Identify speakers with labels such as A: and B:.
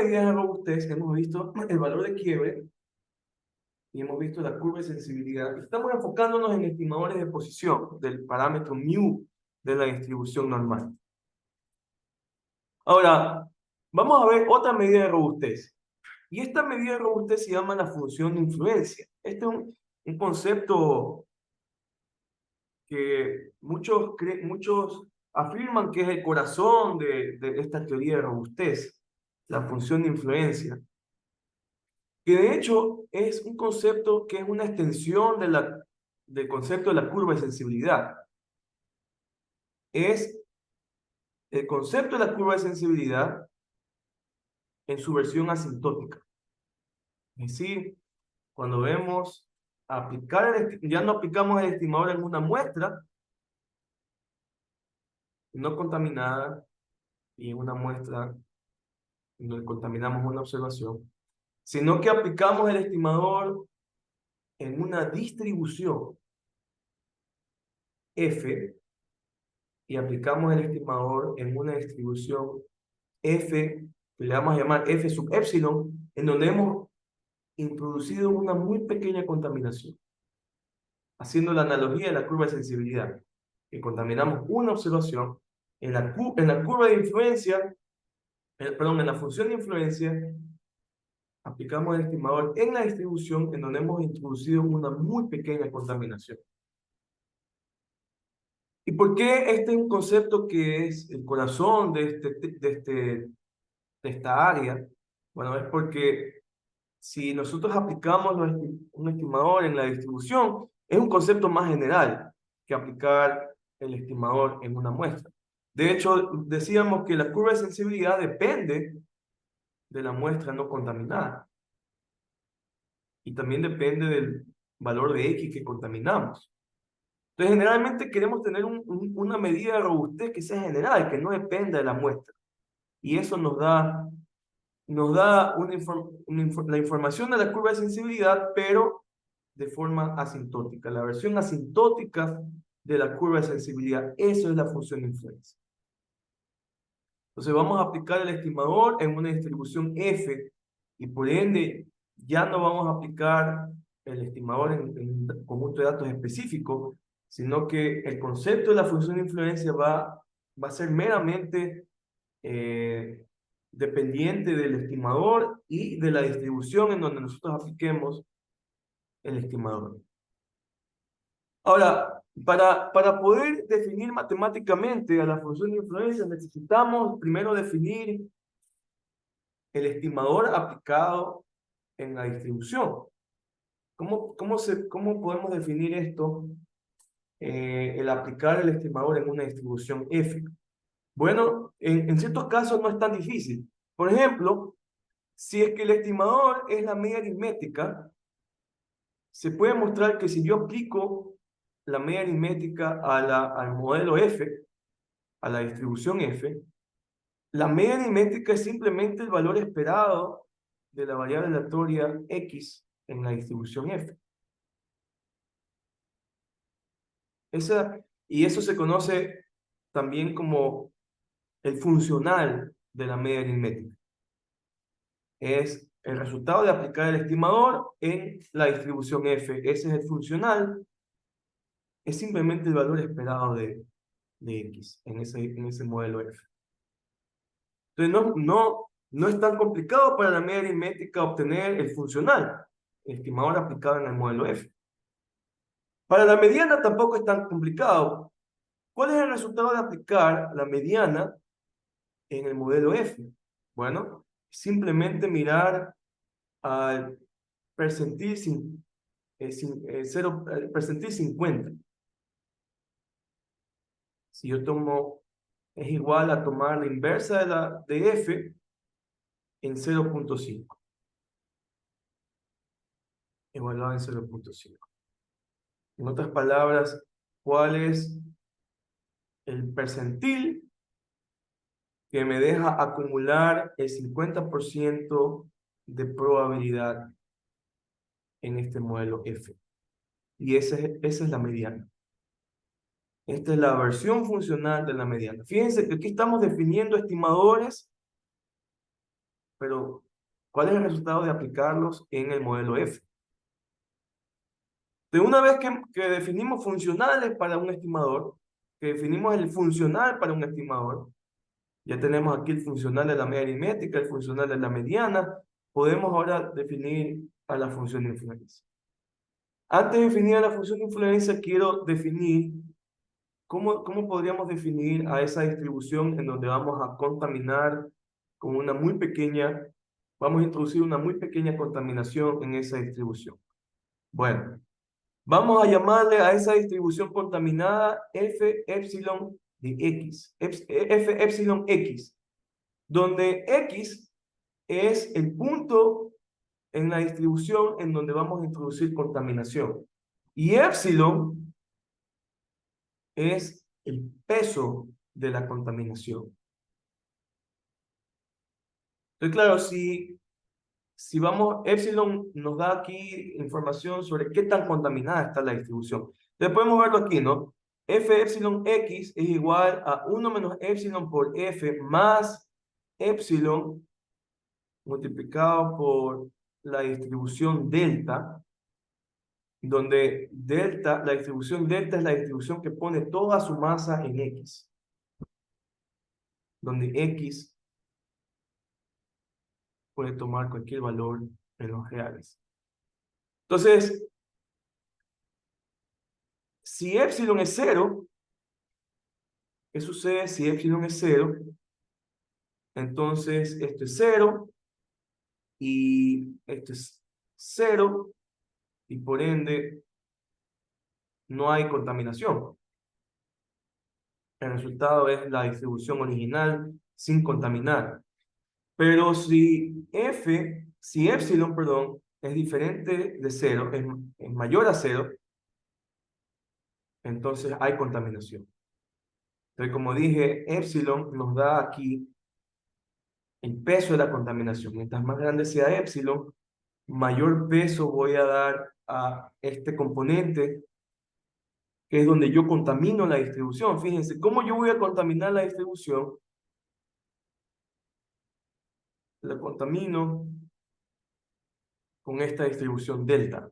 A: medidas de robustez hemos visto el valor de quiebre y hemos visto la curva de sensibilidad. Estamos enfocándonos en estimadores de posición del parámetro mu de la distribución normal. Ahora, vamos a ver otra medida de robustez. Y esta medida de robustez se llama la función de influencia. Este es un concepto que muchos afirman que es el corazón de esta teoría de robustez, la función de influencia, que de hecho es un concepto que es una extensión del concepto de la curva de sensibilidad. Es el concepto de la curva de sensibilidad en su versión asintótica. Es decir, cuando vemos aplicar, ya no aplicamos el estimador en una muestra no contaminada y en una muestra donde contaminamos una observación, sino que aplicamos el estimador en una distribución F y aplicamos el estimador en una distribución F, que le vamos a llamar F sub epsilon, en donde hemos introducido una muy pequeña contaminación, haciendo la analogía de la curva de sensibilidad, que contaminamos una observación en la curva de influencia, perdón, en la función de influencia, aplicamos el estimador en la distribución en donde hemos introducido una muy pequeña contaminación. ¿Y por qué este es un concepto que es el corazón de esta área? Bueno, es porque si nosotros aplicamos un estimador en la distribución, es un concepto más general que aplicar el estimador en una muestra. De hecho, decíamos que la curva de sensibilidad depende de la muestra no contaminada. Y también depende del valor de X que contaminamos. Entonces, generalmente queremos tener una medida de robustez que sea general, que no dependa de la muestra. Y eso nos da la información de la curva de sensibilidad, pero de forma asintótica. La versión asintótica de la curva de sensibilidad. Eso es la función de influencia. Entonces, vamos a aplicar el estimador en una distribución F y por ende ya no vamos a aplicar el estimador en un conjunto de datos específico, sino que el concepto de la función de influencia va a ser meramente dependiente del estimador y de la distribución en donde nosotros apliquemos el estimador. Ahora, para poder definir matemáticamente a la función de influencia, necesitamos primero definir el estimador aplicado en la distribución. ¿Cómo podemos definir esto? El aplicar el estimador en una distribución F. Bueno, en ciertos casos no es tan difícil. Por ejemplo, si es que el estimador es la media aritmética, se puede mostrar que si yo aplico la media aritmética al modelo F, a la distribución F, la media aritmética es simplemente el valor esperado de la variable aleatoria X en la distribución F. Y eso se conoce también como el funcional de la media aritmética. Es el resultado de aplicar el estimador en la distribución F. Ese es el funcional. Es simplemente el valor esperado de X en ese modelo F. Entonces no es tan complicado para la media aritmética obtener el funcional, el estimador aplicado en el modelo F. Para la mediana tampoco es tan complicado. ¿Cuál es el resultado de aplicar la mediana en el modelo F? Bueno, simplemente mirar al percentil, percentil 50. Si yo tomo, es igual a tomar la inversa de F en 0.5. Evaluado en 0.5. En otras palabras, ¿cuál es el percentil que me deja acumular el 50% de probabilidad en este modelo F? Y esa es la mediana. Esta es la versión funcional de la mediana. Fíjense que aquí estamos definiendo estimadores pero ¿cuál es el resultado de aplicarlos en el modelo F? De una vez que definimos funcionales para un estimador, que definimos el funcional para un estimador, ya tenemos aquí el funcional de la media aritmética, el funcional de la mediana, podemos ahora definir a la función de influencia. Antes de definir a la función de influencia, quiero definir cómo podríamos definir a esa distribución en donde vamos a contaminar con una muy pequeña, vamos a introducir una muy pequeña contaminación en esa distribución. Bueno, vamos a llamarle a esa distribución contaminada F epsilon de X, F epsilon X, donde X es el punto en la distribución en donde vamos a introducir contaminación. Y epsilon es el peso de la contaminación. Entonces, claro, si vamos, epsilon nos da aquí información sobre qué tan contaminada está la distribución. Entonces podemos verlo aquí, ¿no? F epsilon X es igual a 1 menos epsilon por F más epsilon multiplicado por la distribución delta, donde delta, la distribución delta es la distribución que pone toda su masa en X, donde X puede tomar cualquier valor en los reales. Entonces, si epsilon es 0, ¿qué sucede si epsilon es 0? Entonces, esto es 0 y esto es 0 y por ende no hay contaminación. El resultado es la distribución original sin contaminar. Pero si epsilon, perdón, es diferente de 0, es mayor a 0, entonces hay contaminación. Entonces, como dije, epsilon nos da aquí el peso de la contaminación. Mientras más grande sea epsilon, mayor peso voy a dar a este componente, que es donde yo contamino la distribución. Fíjense, ¿cómo yo voy a contaminar la distribución? La contamino con esta distribución delta.